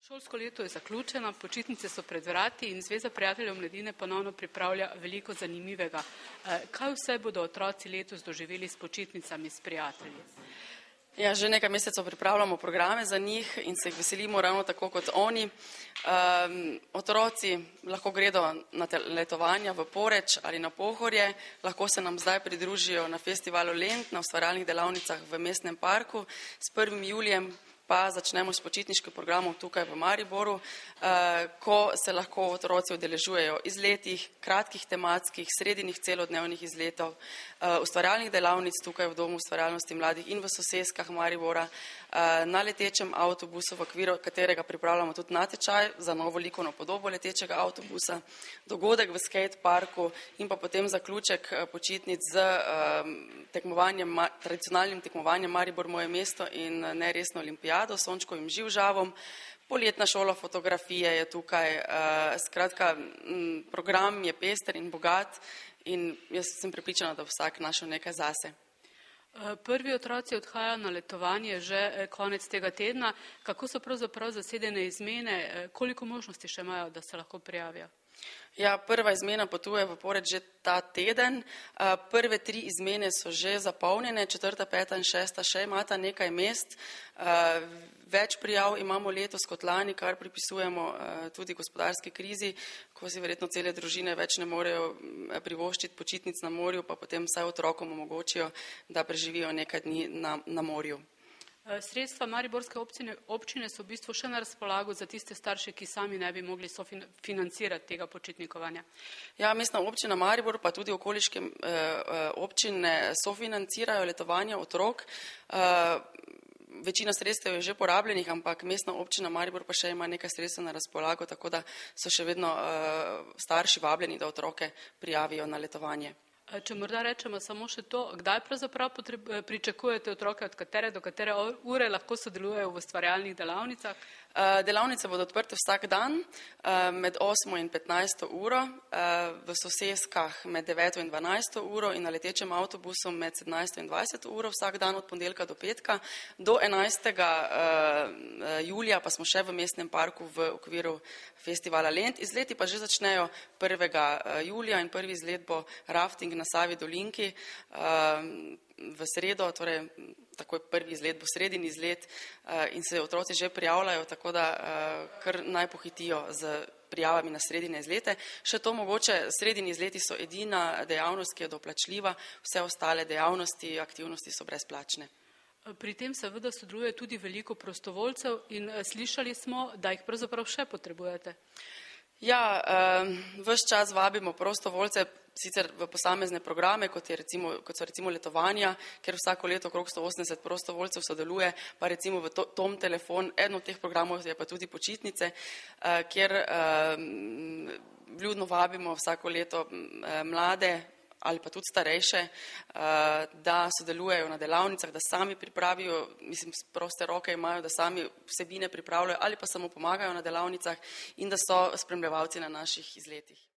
Šolsko leto je zaključeno, počitnice so pred vrati in Zveza prijateljev mladine ponovno pripravlja veliko zanimivega. Kaj vse bodo otroci letos doživeli s počitnicami s prijatelji? Ja, že nekaj mesecev pripravljamo programe za njih in se jih veselimo ravno tako kot oni. Otroci lahko gredo na letovanja v Poreč ali na Pohorje, lahko se nam zdaj pridružijo na festivalu Lent, na ustvarjalnih delavnicah v mestnem parku. S 1. julijem pa začnemo s počitniškim programom tukaj v Mariboru, ko se lahko otroci udeležujejo izletih, kratkih tematskih, sredinnih celodnevnih izletov, ustvarjalnih delavnic tukaj v Domu ustvarjalnosti mladih in v soseskah Maribora, na letečem avtobusu, v okviru katerega pripravljamo tudi natečaj za novo likovno podobo letečega avtobusa, dogodek v skate parku in pa potem zaključek počitnic z tradicionalnim tekmovanjem Maribor moje mesto in neresno olimpijado s Sončkovim živžavom. Poletna šola fotografije je tukaj, skratka program je pester in bogat in jaz sem prepričana, da bo vsak našel nekaj zase. Prvi otroci odhajajo na letovanje že konec tega tedna. Kako so pravzaprav zasedene izmene, koliko možnosti še imajo, da se lahko prijavijo? Ja, prva izmena potuje v Poreč že ta teden. Prve 3 izmene so že zapolnjene, 4., 5. in 6. še imata nekaj mest. Več prijav imamo letos kot lani, kar pripisujemo tudi gospodarski krizi, ko si verjetno cele družine več ne morejo privoščiti počitnic na morju, pa potem vsaj otrokom omogočijo, da preživijo nekaj dni na morju. Sredstva mariborske občine so v bistvu še na razpolago za tiste starše, ki sami ne bi mogli sofinancirati tega počitnikovanja. Ja, mestna občina Maribor pa tudi okoliške občine sofinancirajo letovanja otrok. Večina sredstev je že porabljenih, ampak mestna občina Maribor pa še ima nekaj sredstev na razpolago, tako da so še vedno starši vabljeni, da otroke prijavijo na letovanje. Če morda rečemo samo še to, kdaj pravzaprav pričakujete otroke, od katere do katere ure lahko sodelujejo v ustvarjalnih delavnicah? Delavnice bodo odprte vsak dan med 8. in 15. uro, v soseskah med 9. in 12. uro in na letečem avtobusu med 17. in 20. uro vsak dan od ponedeljka do petka. Do 11. julija pa smo še v mestnem parku v okviru festivala Lent. Izleti pa že začnejo 1. julija in prvi izlet bo rafting na Savi dolinki v sredo, torej takoj prvi izlet bo sredin izlet in se otroci že prijavljajo, tako da kar naj pohitijo z prijavami na sredine izlete. Še to mogoče, sredini izleti so edina dejavnost, ki je doplačljiva, vse ostale dejavnosti, aktivnosti so brezplačne. Pri tem seveda sodeluje tudi veliko prostovoljcev in slišali smo, da jih pravzaprav še potrebujete. Ja, ves čas vabimo prostovoljce, sicer v posamezne programe, kot so recimo letovanja, ker vsako leto okrog 180 prostovoljcev sodeluje, pa recimo v Tom telefon, eden od teh programov je pa tudi počitnice, kjer vljudno vabimo vsako leto mlade ali pa tudi starejše, da sodelujejo na delavnicah, da sami pripravijo, proste roke imajo, da sami vsebine pripravljajo ali pa samo pomagajo na delavnicah in da so spremljevalci na naših izletih.